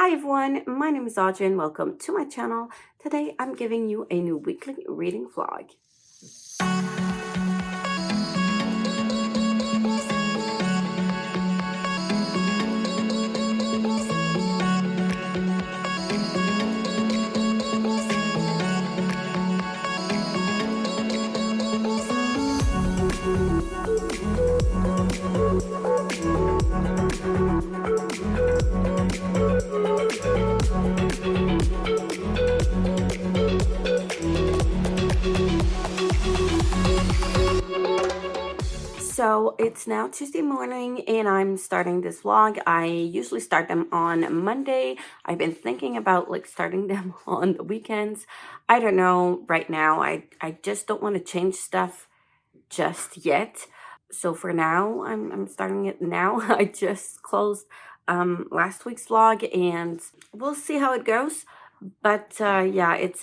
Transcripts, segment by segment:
Hi everyone, my name is Audrey and welcome to my channel. Today I'm giving you a new weekly reading vlog. So it's now Tuesday morning and I'm starting this vlog. I usually start them on Monday. I've been thinking about starting them on the weekends. I don't know right now. I just don't want to change stuff just yet. So for now, I'm starting it now. I just closed last week's vlog and we'll see how it goes. But yeah, it's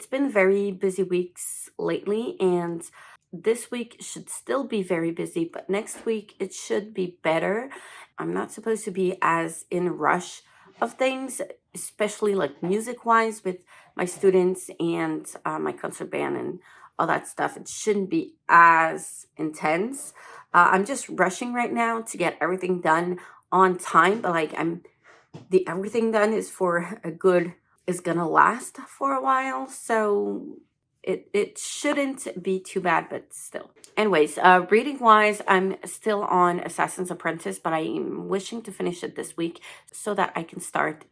been very busy weeks lately, and this week should still be very busy, but next week it should be better. I'm not supposed to be as in rush of things, especially like music wise with my students and my concert band and all that stuff. It shouldn't be as intense. I'm just rushing right now to get everything done on time, but the everything done is for a good is gonna last for a while, so it shouldn't be too bad, but still. Anyways, reading wise, I'm still on Assassin's Apprentice, but I am wishing to finish it this week so that I can start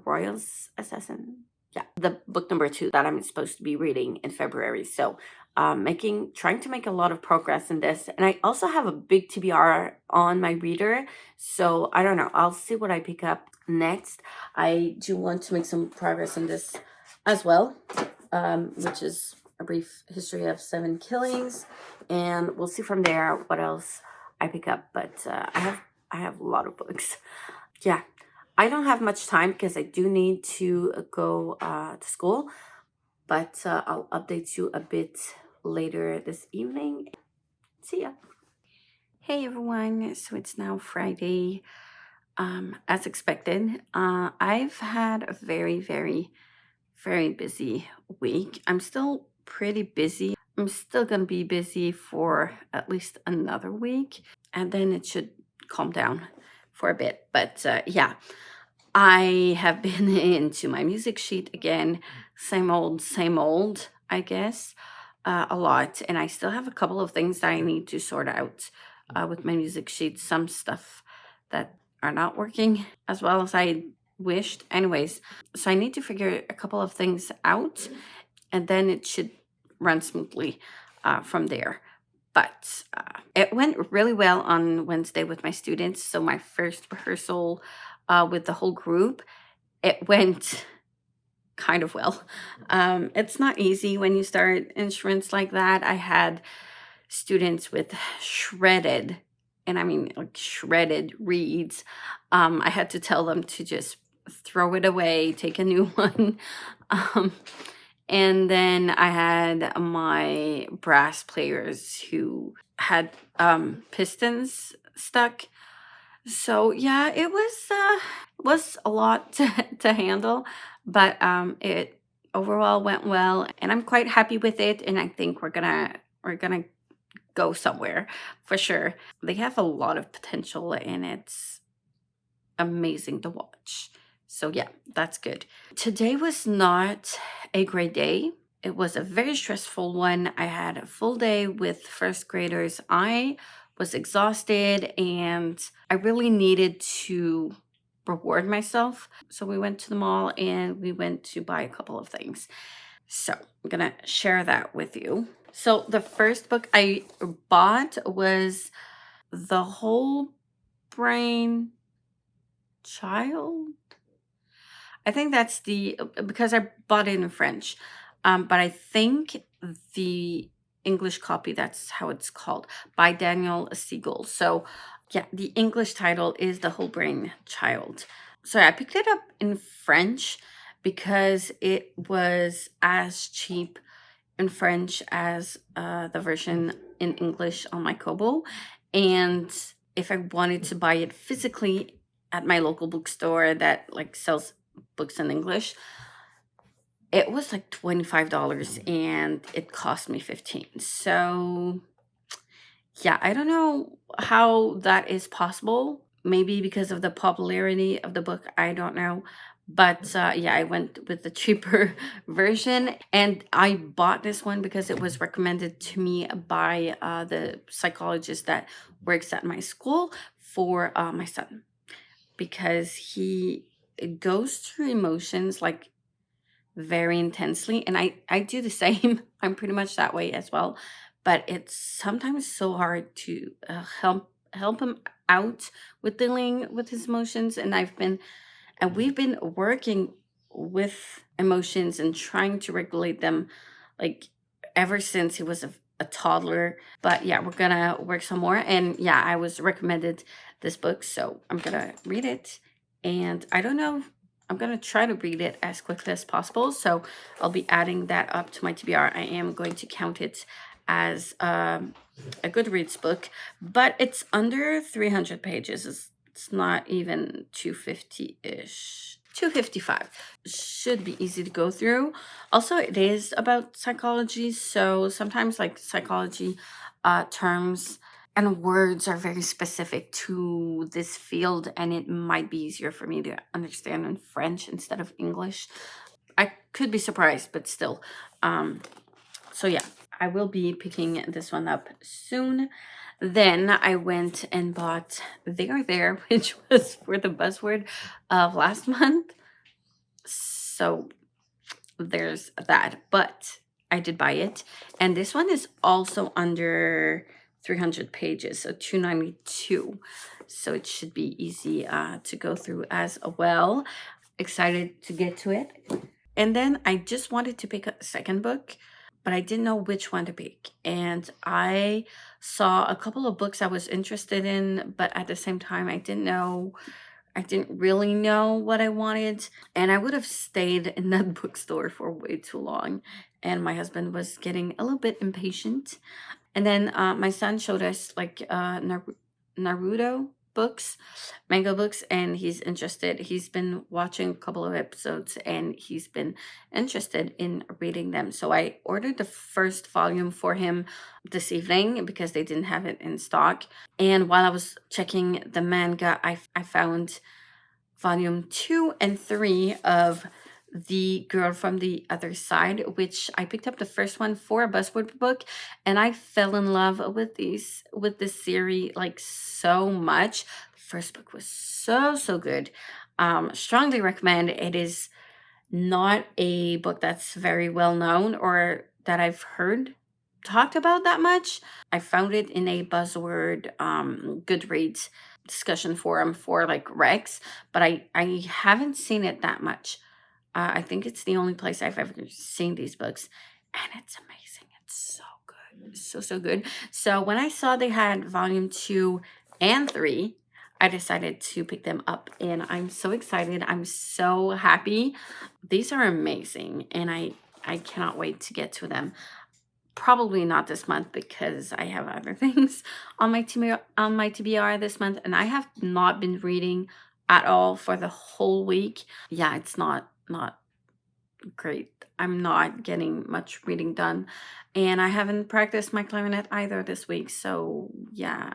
Royal's Assassin. Yeah, the book number 2 that I'm supposed to be reading in February. So trying to make a lot of progress in this. And I also have a big TBR on my reader. So I don't know. I'll see what I pick up next. I do want to make some progress in this as well, which is A Brief History of 7 Killings. And we'll see from there what else I pick up. But I have a lot of books. Yeah. I don't have much time because I do need to go to school, but I'll update you a bit later this evening. See ya. Hey everyone, so it's now Friday. As expected, I've had a very busy week. I'm still pretty busy. I'm still gonna be busy for at least another week, and then it should calm down for a bit. But yeah, I have been into my music sheet again. Same old, I guess, a lot. And I still have a couple of things that I need to sort out with my music sheet. Some stuff that are not working as well as I wished. Anyways, so I need to figure a couple of things out, and then it should run smoothly from there. But it went really well on Wednesday with my students. So my first rehearsal with the whole group, it went kind of well. It's not easy when you start instruments like that. I had students with shredded, and I mean like shredded reeds. I had to tell them to just throw it away, take a new one. Um, and then I had my brass players who had pistons stuck. So yeah, it was a lot to handle, but it overall went well, and I'm quite happy with it. And I think we're gonna go somewhere for sure. They have a lot of potential, and it's amazing to watch. So yeah, that's good. Today was not a great day. It was a very stressful one. I had a full day with first graders. I was exhausted and I really needed to reward myself. So we went to the mall and we went to buy a couple of things. So I'm gonna share that with you. So the first book I bought was The Whole Brain Child. I think that's because I bought it in French. But I think the English copy, that's how it's called, by Daniel Siegel. So yeah, the English title is The Whole Brain Child. So I picked it up in French because it was as cheap in French as the version in English on my Kobo. And if I wanted to buy it physically, at my local bookstore that like sells books in English, it was like $25 and it cost me 15. So yeah, I don't know how that is possible. Maybe because of the popularity of the book, I don't know. But yeah, I went with the cheaper version. And I bought this one because it was recommended to me by the psychologist that works at my school for my son. Because he goes through emotions like very intensely, and I do the same. I'm pretty much that way as well, but it's sometimes so hard to help him out with dealing with his emotions. And we've been working with emotions and trying to regulate them like ever since he was a toddler. But yeah, we're gonna work some more. And yeah, I was recommended this book, so I'm gonna read it. And I don't know, I'm gonna try to read it as quickly as possible. So I'll be adding that up to my TBR. I am going to count it as a Goodreads book, but it's under 300 pages. It's not even 250-ish. 255 should be easy to go through. Also, it is about psychology, so sometimes like psychology terms and words are very specific to this field, and it might be easier for me to understand in French instead of English. I could be surprised, but still. So yeah, I will be picking this one up soon. Then I went and bought They Are There, which was for the buzzword of last month. So there's that. But I did buy it. And this one is also under 300 pages, so 292. So it should be easy to go through as well. Excited to get to it. And then I just wanted to pick a second book, but I didn't know which one to pick. And I saw a couple of books I was interested in, but at the same time, I didn't really know what I wanted. And I would have stayed in that bookstore for way too long. And my husband was getting a little bit impatient. And then my son showed us like Naruto books, manga books, and he's interested. He's been watching a couple of episodes and he's been interested in reading them. So I ordered the first volume for him this evening because they didn't have it in stock. And while I was checking the manga, I found volume 2 and 3 of The Girl from the Other Side, which I picked up the first one for a buzzword book, and I fell in love with this series like so much. The first book was so good. Strongly recommend. It is not a book that's very well known or that I've heard talked about that much. I found it in a buzzword Goodreads discussion forum for like Rex, but I haven't seen it that much. I think it's the only place I've ever seen these books, and it's amazing. It's so good, so good. So when I saw they had volume 2 and 3, I decided to pick them up, and I'm so excited. I'm so happy. These are amazing, and I cannot wait to get to them. Probably not this month because I have other things on my TBR this month, and I have not been reading at all for the whole week. Yeah, it's not great. I'm not getting much reading done, and I haven't practiced my clarinet either this week. So yeah,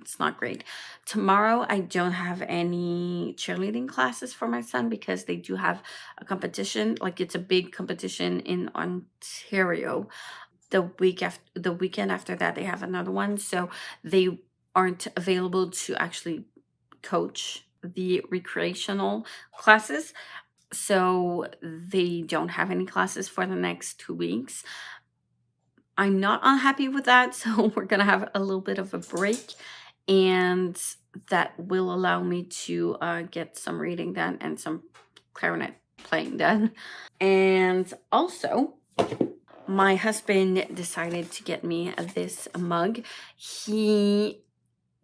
it's not great. Tomorrow I don't have any cheerleading classes for my son because they do have a competition. Like it's a big competition in Ontario. The weekend after that they have another one, so they aren't available to actually coach the recreational classes, so they don't have any classes for the next 2 weeks. I'm not unhappy with that, so we're gonna have a little bit of a break, and that will allow me to get some reading done and some clarinet playing done. And also my husband decided to get me this mug. He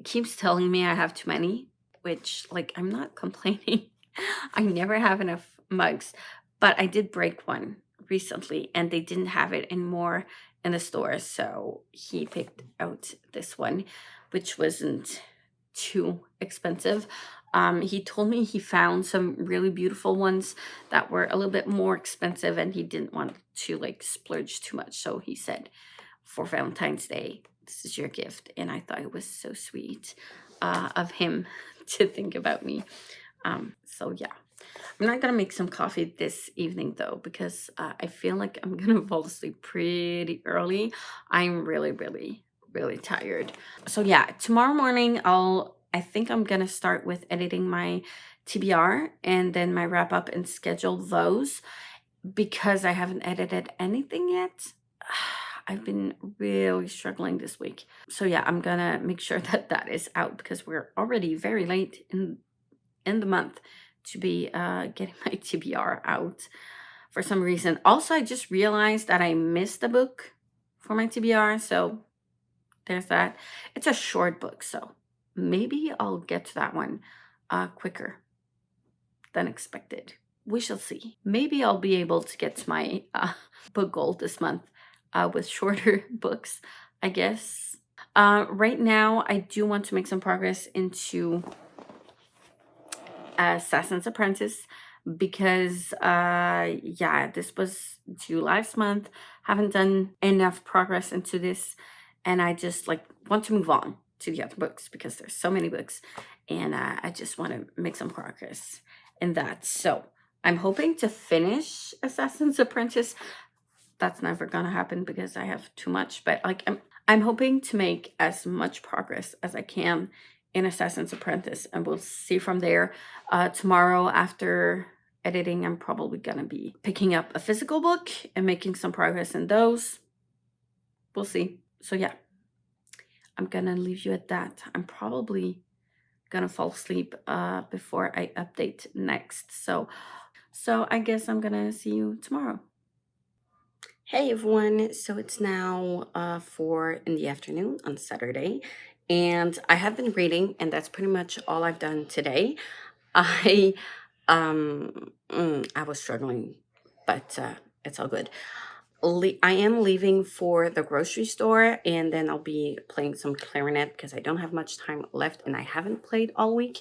keeps telling me I have too many, which, like, I'm not complaining. I never have enough mugs, but I did break one recently and they didn't have it anymore in the store. So he picked out this one, which wasn't too expensive. He told me he found some really beautiful ones that were a little bit more expensive, and he didn't want to like splurge too much. So he said, for Valentine's Day, this is your gift. And I thought it was so sweet of him to think about me. So yeah, I'm not gonna make some coffee this evening though, because I feel like I'm gonna fall asleep pretty early. I'm really, really, really tired. So yeah, tomorrow morning I think I'm gonna start with editing my TBR and then my wrap up and schedule those because I haven't edited anything yet. I've been really struggling this week. So yeah, I'm gonna make sure that that is out because we're already very late in the month to be getting my TBR out for some reason. Also, I just realized that I missed a book for my TBR, so there's that. It's a short book, so maybe I'll get to that one quicker than expected. We shall see. Maybe I'll be able to get to my book goal this month with shorter books, I guess. Right now, I do want to make some progress into Assassin's Apprentice because yeah, this was due last month. Haven't done enough progress into this, and I just like want to move on to the other books because there's so many books, and I just want to make some progress in that. So I'm hoping to finish Assassin's Apprentice. That's never gonna happen because I have too much, but like I'm hoping to make as much progress as I can in Assassin's Apprentice, and we'll see from there. Tomorrow after editing, I'm probably gonna be picking up a physical book and making some progress in those. We'll see. So yeah, I'm gonna leave you at that. I'm probably gonna fall asleep before I update next. So I guess I'm gonna see you tomorrow. Hey everyone, so it's now 4 in the afternoon on Saturday, and I have been reading, and that's pretty much all I've done today. I I was struggling, but it's all good. I am leaving for the grocery store, and then I'll be playing some clarinet because I don't have much time left, and I haven't played all week.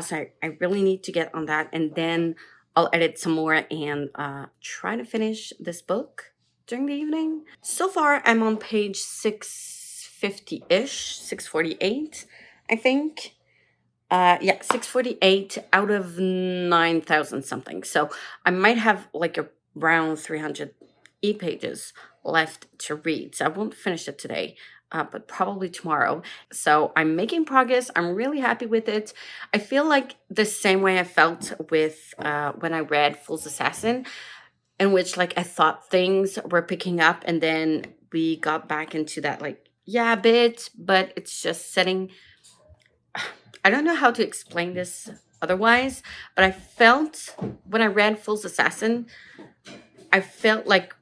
So I really need to get on that, and then I'll edit some more and try to finish this book during the evening. So far, I'm on page 650-ish, 648, I think. Yeah, 648 out of 9,000 something. So I might have like around 300 pages left to read. So I won't finish it today, but probably tomorrow. So I'm making progress. I'm really happy with it. I feel like the same way I felt with when I read Fool's Assassin, in which like I thought things were picking up, and then we got back into that like, yeah, bit, but it's just setting. I don't know how to explain this otherwise, but I felt when I read Fool's Assassin, I felt like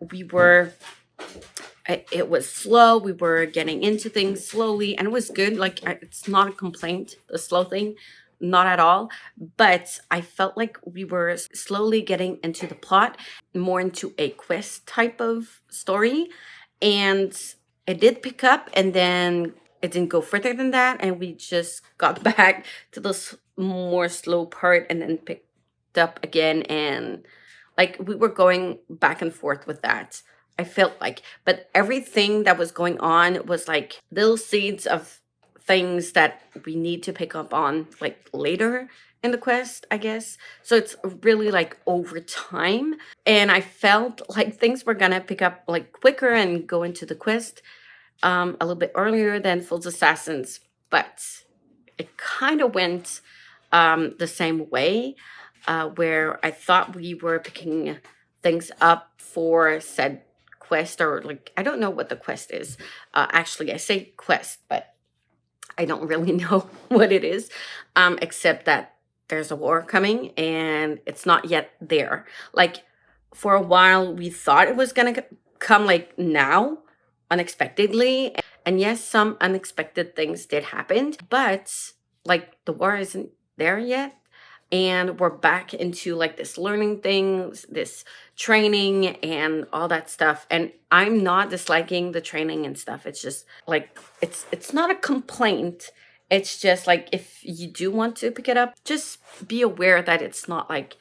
it was slow. We were getting into things slowly, and it was good. Like, it's not a complaint, the slow thing, not at all. But I felt like we were slowly getting into the plot, more into a quest type of story. And it did pick up, and then it didn't go further than that. And we just got back to the more slow part and then picked up again. And like we were going back and forth with that. I felt like, but everything that was going on was like little seeds of things that we need to pick up on like later in the quest, I guess. So it's really like over time. And I felt like things were gonna pick up like quicker and go into the quest a little bit earlier than Fool's Assassins, but it kind of went the same way, where I thought we were picking things up for said quest, or like I don't know what the quest is. Actually, I say quest, but I don't really know what it is, except that there's a war coming and it's not yet there. Like for a while, we thought it was gonna come like now, unexpectedly. And yes, some unexpected things did happen, but like the war isn't there yet. And we're back into like this learning things, this training and all that stuff. And I'm not disliking the training and stuff. It's just like it's not a complaint. It's just like if you do want to pick it up, just be aware that it's not like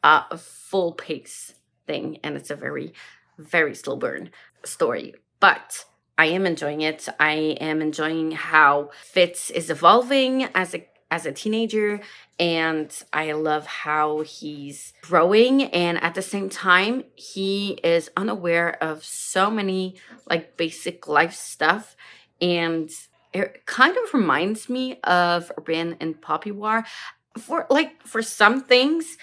a full pace thing, and it's a very, very slow burn story. But I am enjoying it. I am enjoying how Fitz is evolving as a teenager, and I love how he's growing, and at the same time he is unaware of so many like basic life stuff, and it kind of reminds me of Rin and Poppy War for some things,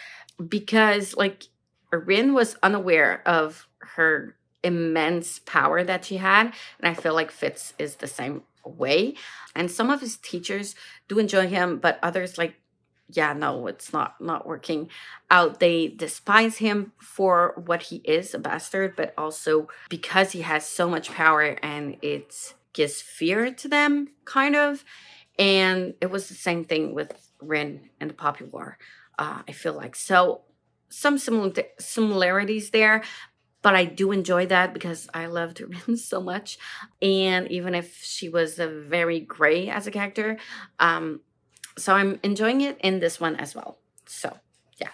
because like Rin was unaware of her immense power that she had, and I feel like Fitz is the same way. And some of his teachers do enjoy him, but others like, yeah, no, it's not working out. They despise him for what he is, a bastard, but also because he has so much power, and it gives fear to them, kind of. And it was the same thing with Rin and the Poppy War. I feel like so some similarities there, but I do enjoy that because I loved Rin so much. And even if she was a very gray as a character, um, so I'm enjoying it in this one as well. So yeah,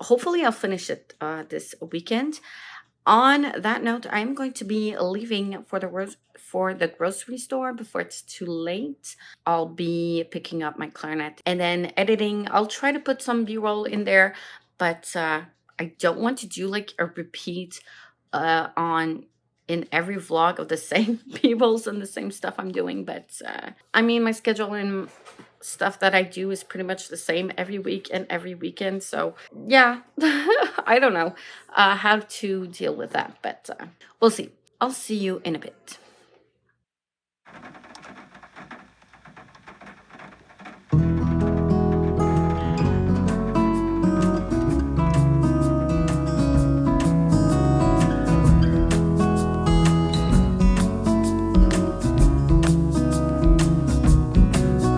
hopefully I'll finish it this weekend. On that note, I'm going to be leaving for the grocery store before it's too late. I'll be picking up my clarinet and then editing. I'll try to put some B-roll in there, but I don't want to do like a repeat on in every vlog of the same peoples and the same stuff I'm doing. But I mean, my schedule and stuff that I do is pretty much the same every week and every weekend. So yeah, I don't know how to deal with that, but we'll see. I'll see you in a bit.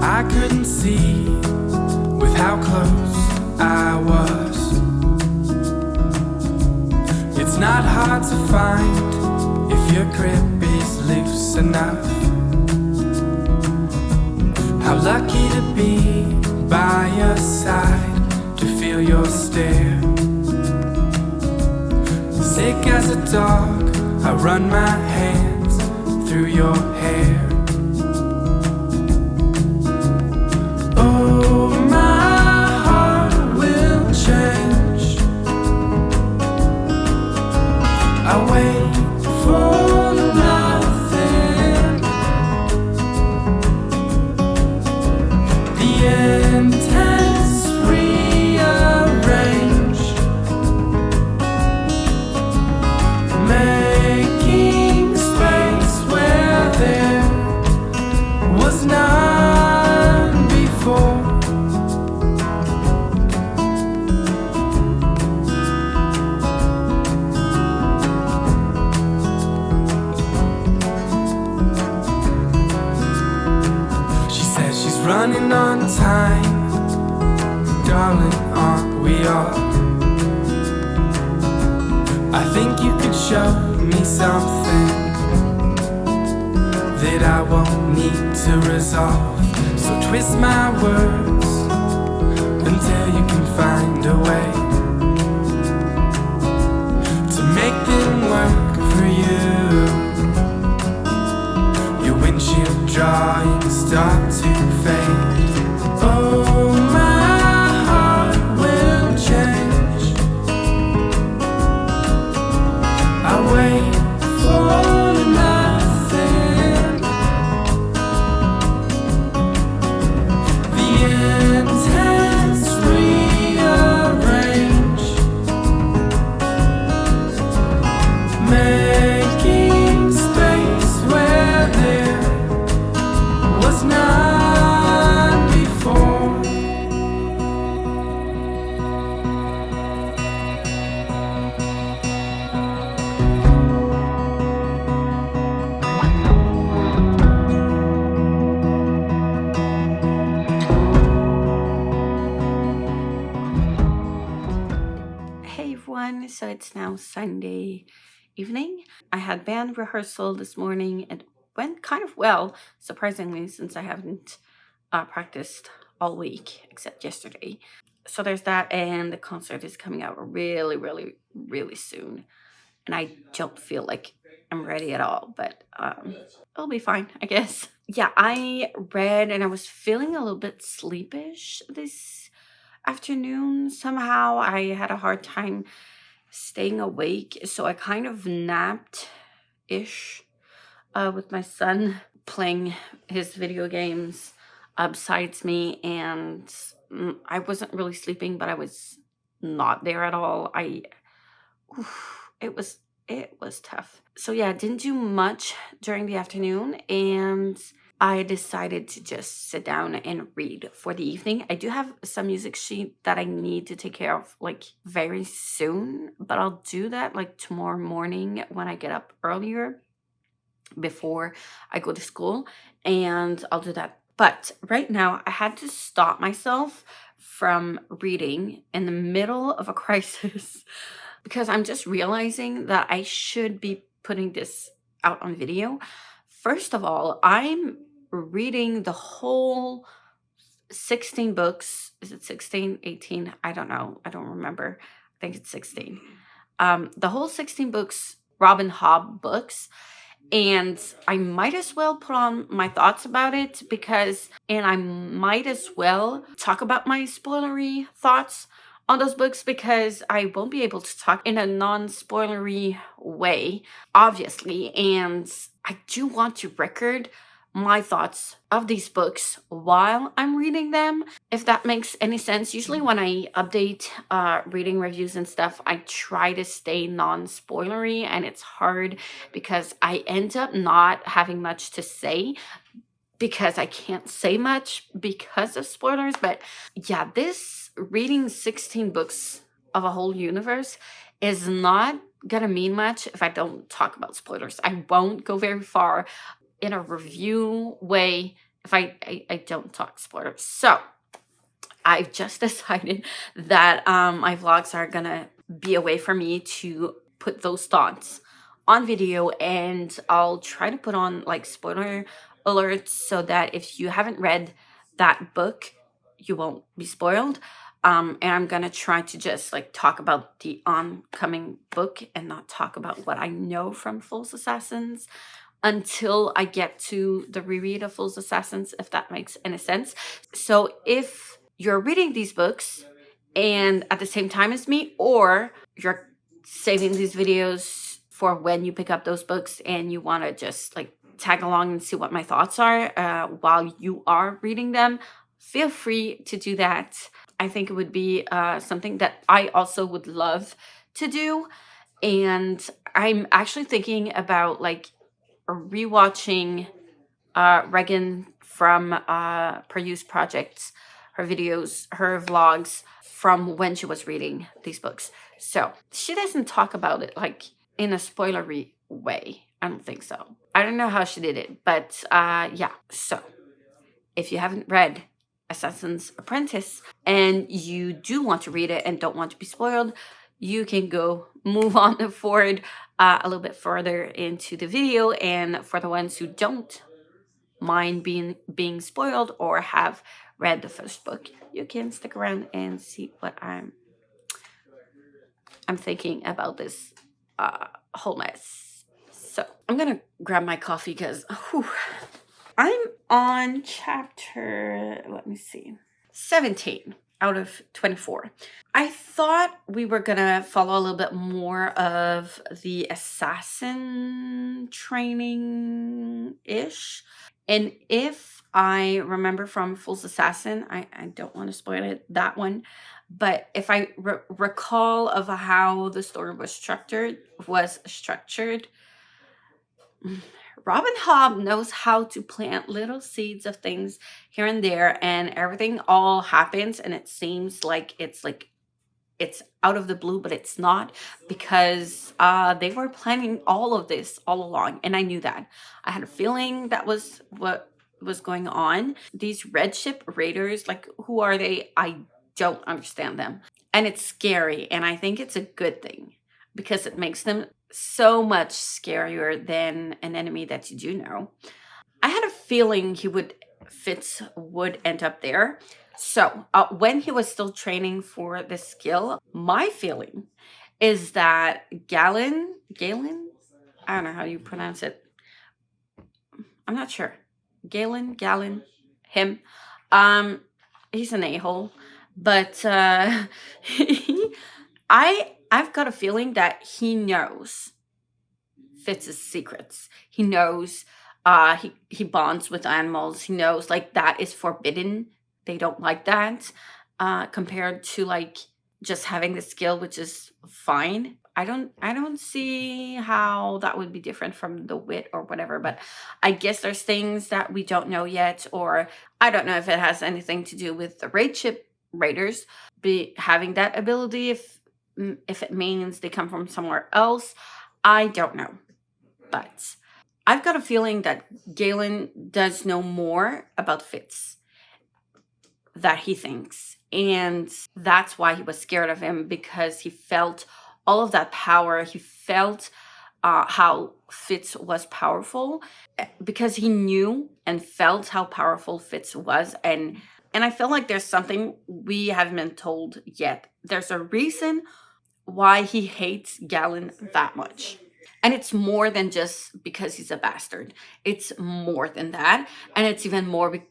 I couldn't see with how close I was. It's not hard to find if your grip is loose enough. How lucky to be by your side, to feel your stare. Sick as a dog, I run my hands through your hair. Oh, my heart will change. I wait for nothing. The intense rearrange, making space where there was none before. She says she's running on time. Darling, aren't we all? I think you could show me something that I won't need to resolve. So twist my words until you can find a way to make them work for you. Your windshield drawings start to fade. Oh, my heart will change. I wait for nothing. The intense rearrange, making space where there was none before. Hey everyone, so it's now Sunday evening. I had band rehearsal this morning. It went kind of well, surprisingly, since I haven't practiced all week except yesterday. So there's that, and the concert is coming out really, really, really soon. And I don't feel like I'm ready at all, but it'll be fine, I guess. Yeah, I read and I was feeling a little bit sleepish this afternoon. Somehow I had a hard time staying awake, so I kind of napped ish with my son playing his video games besides me, and I wasn't really sleeping, but I was not there at all. Oof, it was tough. So yeah, didn't do much during the afternoon, and I decided to just sit down and read for the evening. I do have some music sheet that I need to take care of like very soon, but I'll do that like tomorrow morning when I get up earlier before I go to school, and I'll do that. But right now, I had to stop myself from reading in the middle of a crisis because I'm just realizing that I should be putting this out on video. First of all, I'm reading the whole 16 books. Is it 16, 18? I don't know. I don't remember. I think it's 16. The whole 16 books, Robin Hobb books. And I might as well put on my thoughts about it and I might as well talk about my spoilery thoughts on those books because I won't be able to talk in a non-spoilery way, obviously. And I do want to record my thoughts of these books while I'm reading them, if that makes any sense. Usually when I update reading reviews and stuff, I try to stay non-spoilery, and it's hard because I end up not having much to say because I can't say much because of spoilers. But yeah, this reading 16 books of a whole universe is not gonna mean much if I don't talk about spoilers. I won't go very far in a review way if I don't talk spoilers. So I've just decided that my vlogs are gonna be a way for me to put those thoughts on video, and I'll try to put on like spoiler alerts so that if you haven't read that book, you won't be spoiled. And I'm gonna try to just like talk about the oncoming book and not talk about what I know from False Assassins until I get to the reread of False Assassins, if that makes any sense. So if you're reading these books and at the same time as me, or you're saving these videos for when you pick up those books and you want to just like tag along and see what my thoughts are while you are reading them, feel free to do that. I think it would be something that I also would love to do. And I'm actually thinking about like rewatching Regan from Per Projects, her videos, her vlogs from when she was reading these books. So she doesn't talk about it like in a spoilery way. I don't think so. I don't know how she did it, but yeah. So if you haven't read Assassin's Apprentice and you do want to read it and don't want to be spoiled, you can go move on forward a little bit further into the video. And for the ones who don't mind being spoiled or have read the first book, you can stick around and see what I'm thinking about this whole mess. So I'm gonna grab my coffee because I'm on chapter, let me see, 17 out of 24. I thought we were gonna follow a little bit more of the assassin training-ish. And if I remember from False Assassin, I don't want to spoil it, that one, but if I recall of how the story was structured, Robin Hobb knows how to plant little seeds of things here and there, and everything all happens, and it seems like it's out of the blue, but it's not, because they were planning all of this all along, and I knew that. I had a feeling that was what was going on. These red ship raiders, like, who are they? I don't understand them, and it's scary, and I think it's a good thing because it makes them so much scarier than an enemy that you do know. I had a feeling he would Fitz would end up there. So when he was still training for this skill, my feeling is that Galen, I don't know how you pronounce it. I'm not sure. Galen, him. Um, he's an a-hole, but I've got a feeling that he knows Fitz's secrets. He knows he bonds with animals. He knows like that is forbidden. They don't like that. Compared to like just having the skill, which is fine. I don't see how that would be different from the wit or whatever, but I guess there's things that we don't know yet, or I don't know if it has anything to do with the raid ship raiders be having that ability, if it means they come from somewhere else. I don't know. But I've got a feeling that Galen does know more about Fitz that he thinks. And that's why he was scared of him, because he felt all of that power. He felt how Fitz was powerful, because he knew and felt how powerful Fitz was. And I feel like there's something we haven't been told yet. There's a reason why he hates Galen that much. And it's more than just because he's a bastard. It's more than that. And it's even more,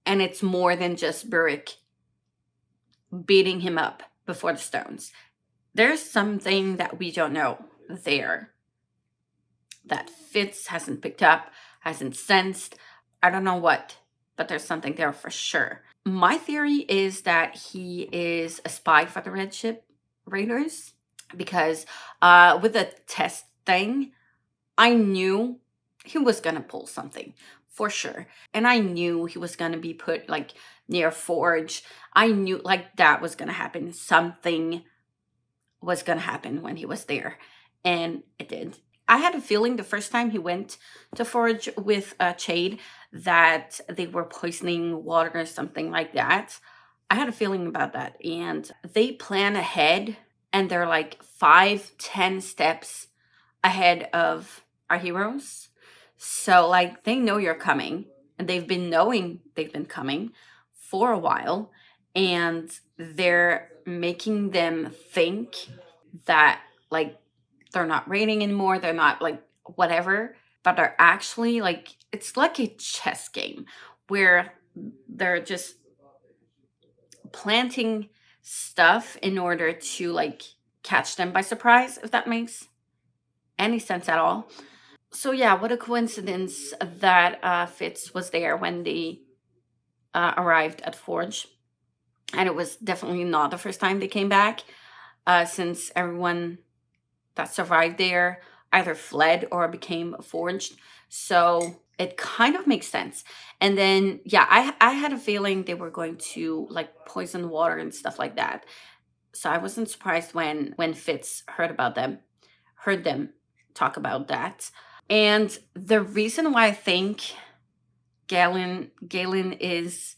and it's more than just Burrick beating him up before the stones. There's something that we don't know there that Fitz hasn't picked up, hasn't sensed. I don't know what, but there's something there for sure. My theory is that he is a spy for the Red Ship Raiders, because with the test thing, I knew he was gonna pull something for sure. And I knew he was gonna be put like near Forge. I knew like that was gonna happen. Something was gonna happen when he was there. And it did. I had a feeling the first time he went to Forge with Chade that they were poisoning water or something like that. I had a feeling about that. And they plan ahead, and they're like 5-10 steps ahead of our heroes. So like they know you're coming, and they've been knowing they've been coming for a while, and they're making them think that like they're not raining anymore, they're not like whatever, but they're actually like, it's like a chess game where they're just planting stuff in order to like catch them by surprise, if that makes any sense at all. So yeah, what a coincidence that Fitz was there when they arrived at Forge. And it was definitely not the first time they came back, since everyone that survived there either fled or became forged. So it kind of makes sense. And then, yeah, I had a feeling they were going to like poison water and stuff like that. So I wasn't surprised when Fitz heard them talk about that. And the reason why I think Galen is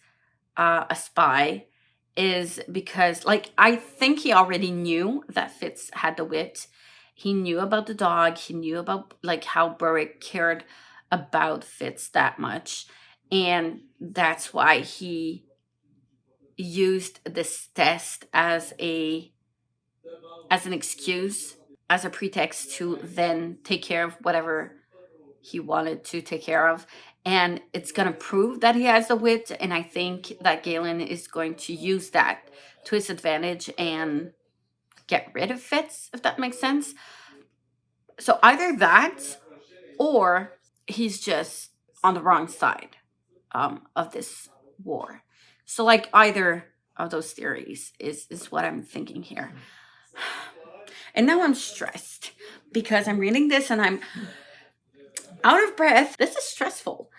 a spy is because, like, I think he already knew that Fitz had the wit. He knew about the dog. He knew about like how Burrick cared about Fitz that much, and that's why he used this test as an excuse, as a pretext to then take care of whatever he wanted to take care of. And it's going to prove that he has the wit. And I think that Galen is going to use that to his advantage and get rid of Fitz, if that makes sense. So either that, or he's just on the wrong side of this war. So like either of those theories is what I'm thinking here. And now I'm stressed because I'm reading this and I'm out of breath. This is stressful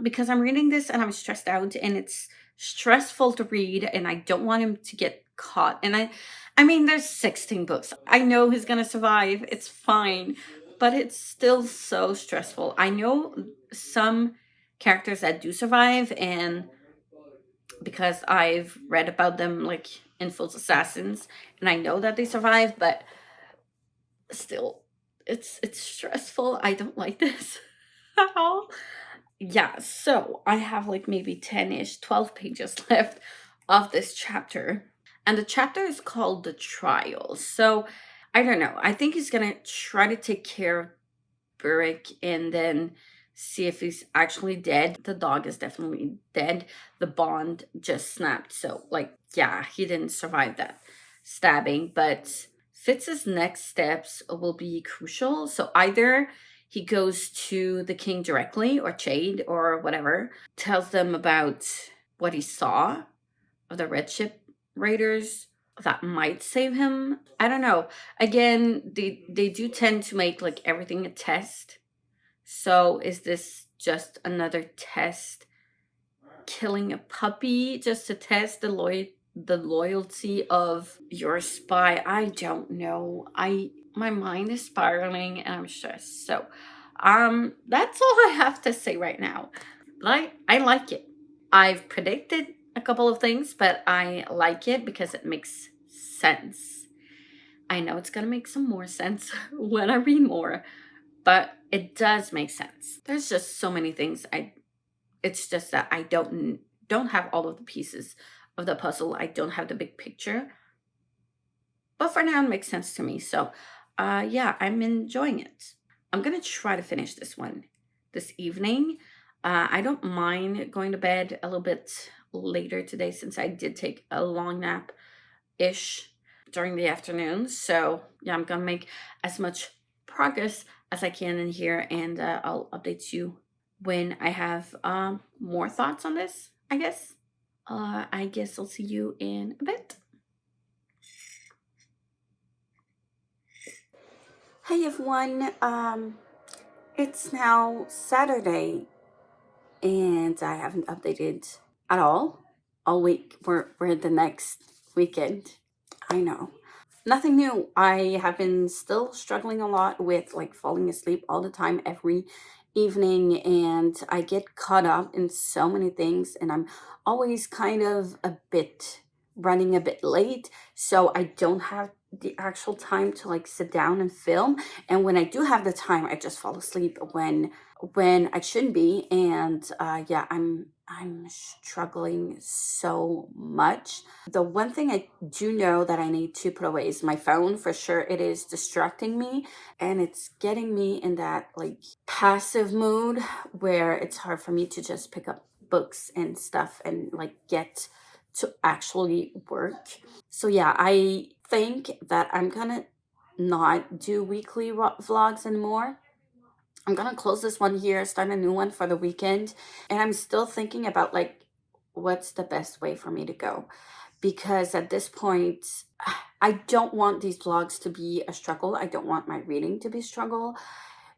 because I'm reading this and I'm stressed out, and it's stressful to read, and I don't want him to get caught. And I mean, there's 16 books. I know he's gonna survive. It's fine, but it's still so stressful. I know some characters that do survive, and because I've read about them like in Fool's Assassins, and I know that they survive, but still, it's stressful. I don't like this at all. Yeah, so I have like maybe 10-ish, 12 pages left of this chapter. And the chapter is called The Trial. So I don't know. I think he's gonna try to take care of Burrick and then see if he's actually dead. The dog is definitely dead. The bond just snapped. So, like, yeah, he didn't survive that stabbing. But Fitz's next steps will be crucial. So, either he goes to the king directly or Chade or whatever, tells them about what he saw of the red ship raiders that might save him. I don't know. Again, they do tend to make like everything a test. So is this just another test? Killing a puppy just to test the loyalty of your spy? I don't know. I my mind is spiraling and I'm stressed. So that's all I have to say right now. But I like it. I've predicted a couple of things, but I like it because it makes sense. I know it's gonna make some more sense when I read more, but it does make sense. There's just so many things I it's just that I don't have all of the pieces of the puzzle. I don't have the big picture. But for now it makes sense to me. So yeah, I'm enjoying it. I'm gonna try to finish this one this evening. I don't mind going to bed a little bit later today since I did take a long nap ish during the afternoon. So yeah, I'm gonna make as much progress as I can in here, and I'll update you when I have more thoughts on this. I guess I'll see you in a bit. Hey everyone, it's now Saturday, and I haven't updated at all week. We're the next weekend. I know. Nothing new. I have been still struggling a lot with like falling asleep all the time every evening, and I get caught up in so many things, and I'm always kind of a bit running a bit late, so I don't have the actual time to like sit down and film. And when I do have the time, I just fall asleep when I shouldn't be. And yeah, I'm struggling so much. The one thing I do know that I need to put away is my phone. For sure, it is distracting me and it's getting me in that like passive mood where it's hard for me to just pick up books and stuff and like get to actually work. So yeah, I think that I'm gonna not do weekly vlogs anymore. I'm gonna close this one here, start a new one for the weekend, and I'm still thinking about like what's the best way for me to go, because at this point I don't want these vlogs to be a struggle. I don't want my reading to be a struggle.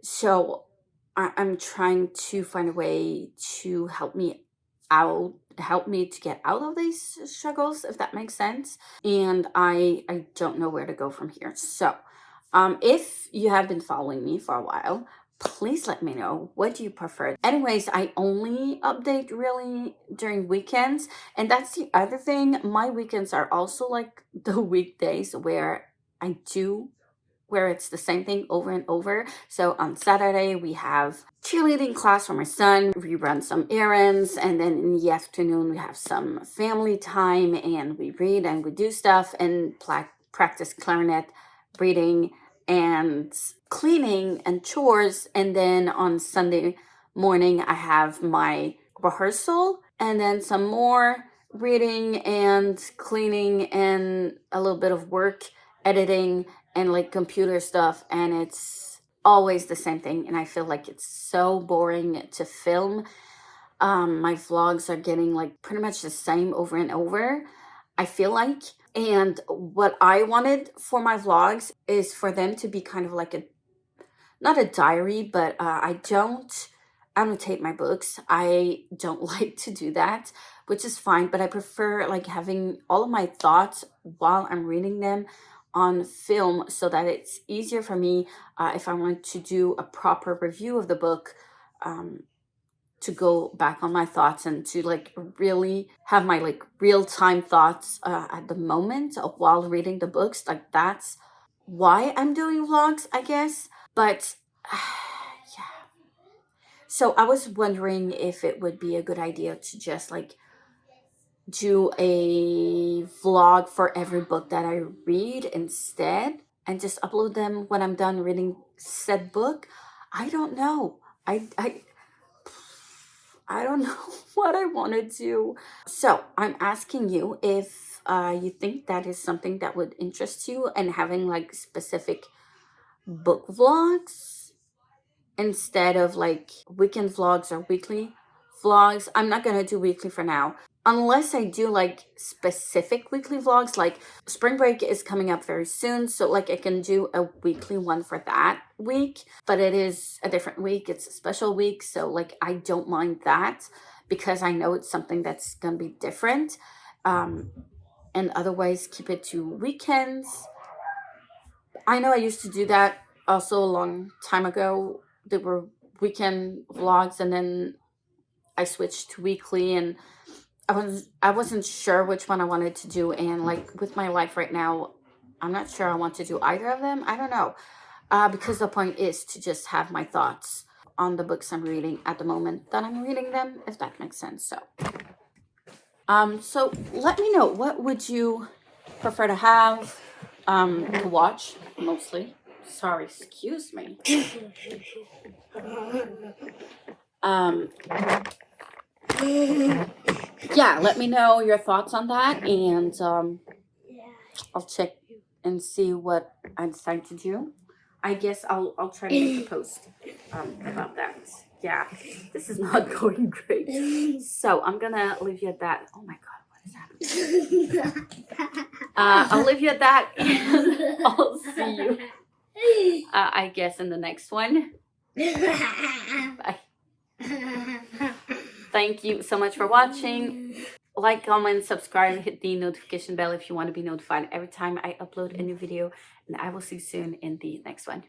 So I'm trying to find a way to help me to get out of these struggles, if that makes sense. And I don't know where to go from here. So if you have been following me for a while, please let me know, what do you prefer. Anyways, I only update really during weekends, and that's the other thing. My weekends are also like the weekdays where it's the same thing over and over. So on Saturday, we have cheerleading class for my son. We run some errands. And then in the afternoon, we have some family time and we read and we do stuff and practice clarinet, reading, and cleaning and chores. And then on Sunday morning, I have my rehearsal and then some more reading and cleaning and a little bit of work, editing, and like computer stuff, and it's always the same thing, and I feel like it's so boring to film. My vlogs are getting like pretty much the same over and over, I feel like. And what I wanted for my vlogs is for them to be kind of like a, not a diary, but I don't annotate my books. I don't like to do that, which is fine, but I prefer like having all of my thoughts while I'm reading them on film so that it's easier for me if I want to do a proper review of the book, um, to go back on my thoughts and to like really have my like real time thoughts at the moment of while reading the books. Like that's why I'm doing vlogs, I guess. But yeah, So I was wondering if it would be a good idea to just like do a vlog for every book that I read instead and just upload them when I'm done reading said book. I don't know. I don't know what I want to do. So I'm asking you if you think that is something that would interest you and having like specific book vlogs instead of like weekend vlogs or weekly vlogs. I'm not gonna do weekly for now. Unless I do like specific weekly vlogs, like spring break is coming up very soon. So like I can do a weekly one for that week, but it is a different week. It's a special week. So like I don't mind that because I know it's something that's gonna be different. And otherwise keep it to weekends. I know I used to do that also a long time ago. There were weekend vlogs and then I switched to weekly, and I wasn't sure which one I wanted to do, and like with my life right now, I'm not sure I want to do either of them. I don't know. Because the point is to just have my thoughts on the books I'm reading at the moment that I'm reading them, if that makes sense. So let me know, what would you prefer to have, to watch mostly? Sorry, excuse me. Um, yeah, let me know your thoughts on that, and I'll check and see what I decide to do. I guess I'll try to make a post about that. Yeah, this is not going great. So I'm gonna leave you at that. Oh my god, what is happening? I'll leave you at that, and I'll see you. I guess in the next one. Bye. Thank you so much for watching. Like, comment, subscribe, hit the notification bell if you want to be notified every time I upload a new video. And I will see you soon in the next one.